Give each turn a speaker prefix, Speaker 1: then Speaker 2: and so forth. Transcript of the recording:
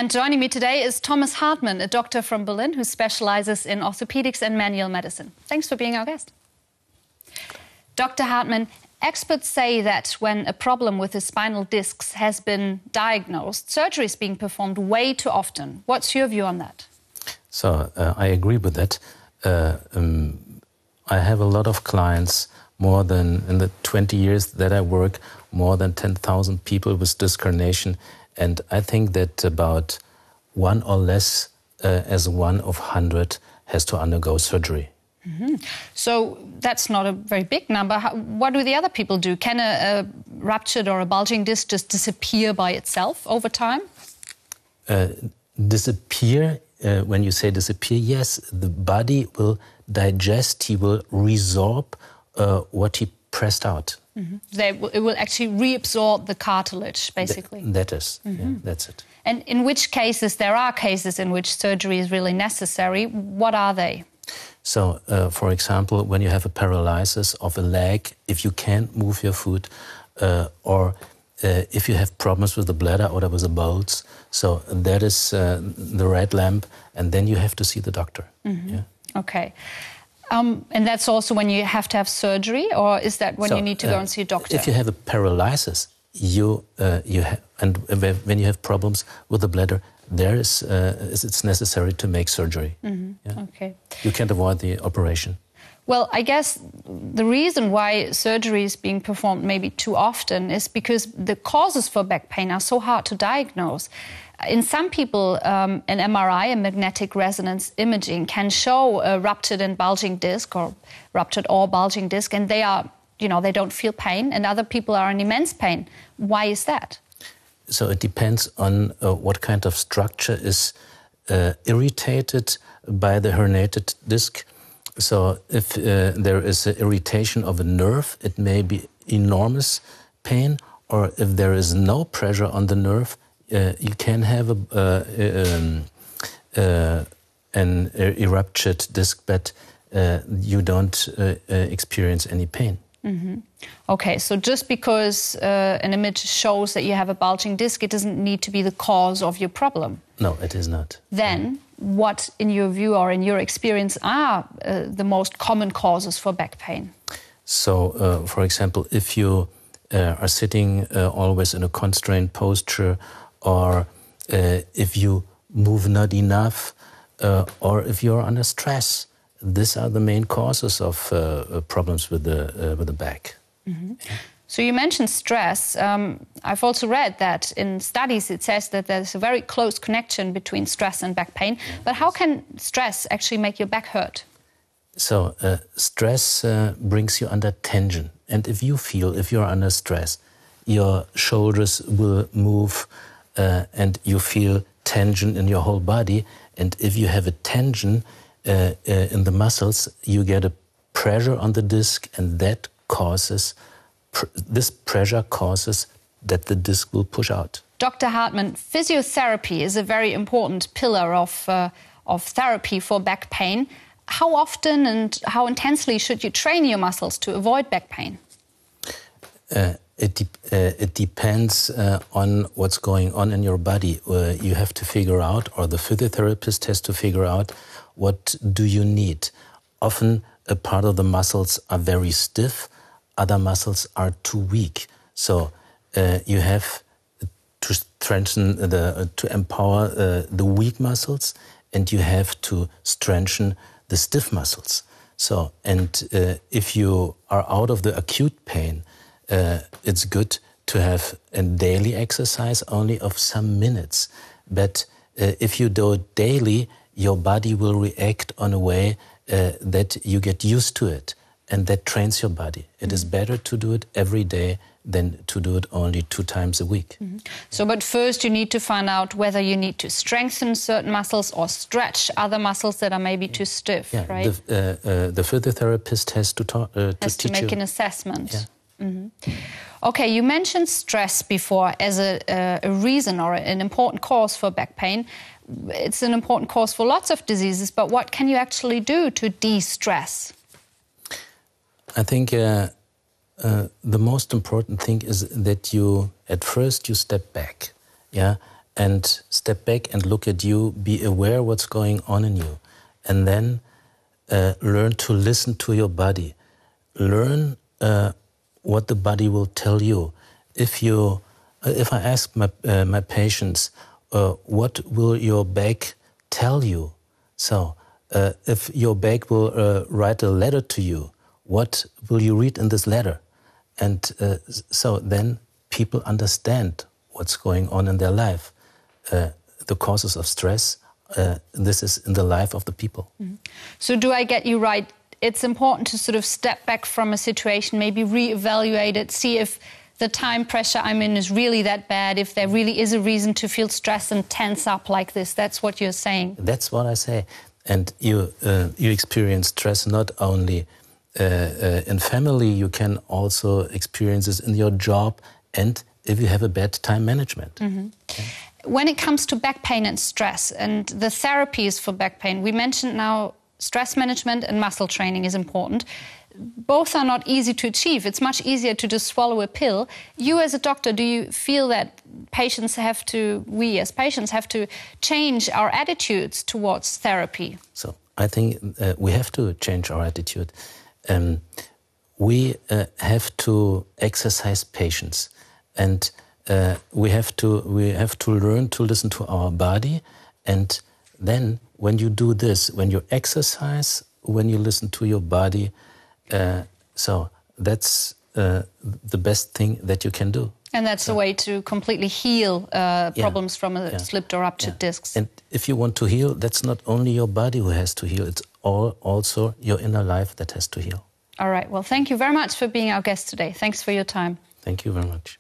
Speaker 1: And joining me today is Thomas Hartmann, a doctor from Berlin who specializes in orthopedics and manual medicine. Thanks for being our guest. Dr. Hartmann, experts say that when a problem with the spinal discs has been diagnosed, surgery is being performed way too often. What's your view on that?
Speaker 2: So I agree with that. I have a lot of clients, more than, in the 20 years that I work, more than 10,000 people with disc herniation. And I think that about one or less as 1 of 100 has to undergo surgery.
Speaker 1: Mm-hmm. So that's not a very big number. What do the other people do? Can a ruptured or a bulging disc just disappear by itself over time?
Speaker 2: Disappear, when you say disappear, yes, the body will digest, he will resorb what he pressed out.
Speaker 1: Mm-hmm. It will actually reabsorb the cartilage, basically.
Speaker 2: That is, yeah, that's it.
Speaker 1: And in which cases, there are cases in which surgery is really necessary. What are they?
Speaker 2: So, for example, when you have a paralysis of a leg, if you can't move your foot, or if you have problems with the bladder or with the bowels, so that is the red lamp, and then you have to see the doctor.
Speaker 1: Mm-hmm. Yeah? Okay. And that's also when you have to have surgery, or is that when you need to go and see a doctor?
Speaker 2: If you have a paralysis, and when you have problems with the bladder, it's necessary to make surgery.
Speaker 1: Mm-hmm.
Speaker 2: Yeah?
Speaker 1: Okay.
Speaker 2: You can't avoid the operation.
Speaker 1: Well, I guess the reason why surgery is being performed maybe too often is because the causes for back pain are so hard to diagnose. In some people, an MRI, a magnetic resonance imaging, can show a ruptured and bulging disc or ruptured or bulging disc, and they don't feel pain, and other people are in immense pain. Why is that?
Speaker 2: So it depends on what kind of structure is irritated by the herniated disc. So if there is an irritation of a nerve, it may be enormous pain, or if there is no pressure on the nerve, you can have an erupted disc, but you don't experience any pain.
Speaker 1: Mm-hmm. Okay, so just because an image shows that you have a bulging disc, it doesn't need to be the cause of your problem.
Speaker 2: No, it is not.
Speaker 1: Then, what, in your view or in your experience, are the most common causes for back pain?
Speaker 2: So, for example, if you are sitting always in a constrained posture, or if you move not enough, or if you're under stress, these are the main causes of problems with the back.
Speaker 1: Mm-hmm. So you mentioned stress. I've also read that in studies it says that there's a very close connection between stress and back pain. But how can stress actually make your back hurt?
Speaker 2: So stress brings you under tension. And if you're under stress, your shoulders will move and you feel tension in your whole body. And if you have a tension in the muscles, you get a pressure on the disc, and that causes, this pressure causes that the disc will push out.
Speaker 1: Dr. Hartmann, physiotherapy is a very important pillar of therapy for back pain. How often and how intensely should you train your muscles to avoid back pain?
Speaker 2: It depends on what's going on in your body. You have to figure out, or the physiotherapist has to figure out, what do you need. Often a part of the muscles are very stiff, other muscles are too weak. So you have to strengthen, to empower the weak muscles, and you have to strengthen the stiff muscles. So, and if you are out of the acute pain, it's good to have a daily exercise only of some minutes. But if you do it daily, your body will react on a way that you get used to it. and that trains your body. It is better to do it every day than to do it only 2 times a week.
Speaker 1: So, but first you need to find out whether you need to strengthen certain muscles or stretch other muscles that are maybe too stiff, right?
Speaker 2: The physiotherapist has to
Speaker 1: make an assessment. Okay, you mentioned stress before as a reason or an important cause for back pain. It's an important cause for lots of diseases, but what can you actually do to de-stress?
Speaker 2: I think the most important thing is that at first you step back, and step back and look at you, be aware what's going on in you, and then learn to listen to your body. Learn what the body will tell you. If I ask my patients, what will your back tell you? So, if your back will write a letter to you, what will you read in this letter? And so then people understand what's going on in their life. The causes of stress, this is in the life of the people.
Speaker 1: So do I get you right? It's important to sort of step back from a situation, maybe reevaluate it, see if the time pressure I'm in is really that bad, if there really is a reason to feel stressed and tense up like this. That's what you're saying.
Speaker 2: That's what I say. And you experience stress not only in family, you can also experience this in your job and if you have a bad time management. Okay.
Speaker 1: When it comes to back pain and stress and the therapies for back pain, we mentioned now stress management and muscle training is important. Both are not easy to achieve. It's much easier to just swallow a pill. You as a doctor, do you feel that we as patients have to change our attitudes towards therapy?
Speaker 2: So I think we have to change our attitude. We have to exercise patience, and we have to learn to listen to our body. And then when you do this, when you exercise, when you listen to your body, so that's the best thing that you can do.
Speaker 1: And that's the way to completely heal problems from a slipped or ruptured discs.
Speaker 2: And if you want to heal, that's not only your body who has to heal, it's also your inner life that has to heal.
Speaker 1: All right. Well, thank you very much for being our guest today. Thanks for your time.
Speaker 2: Thank you very much.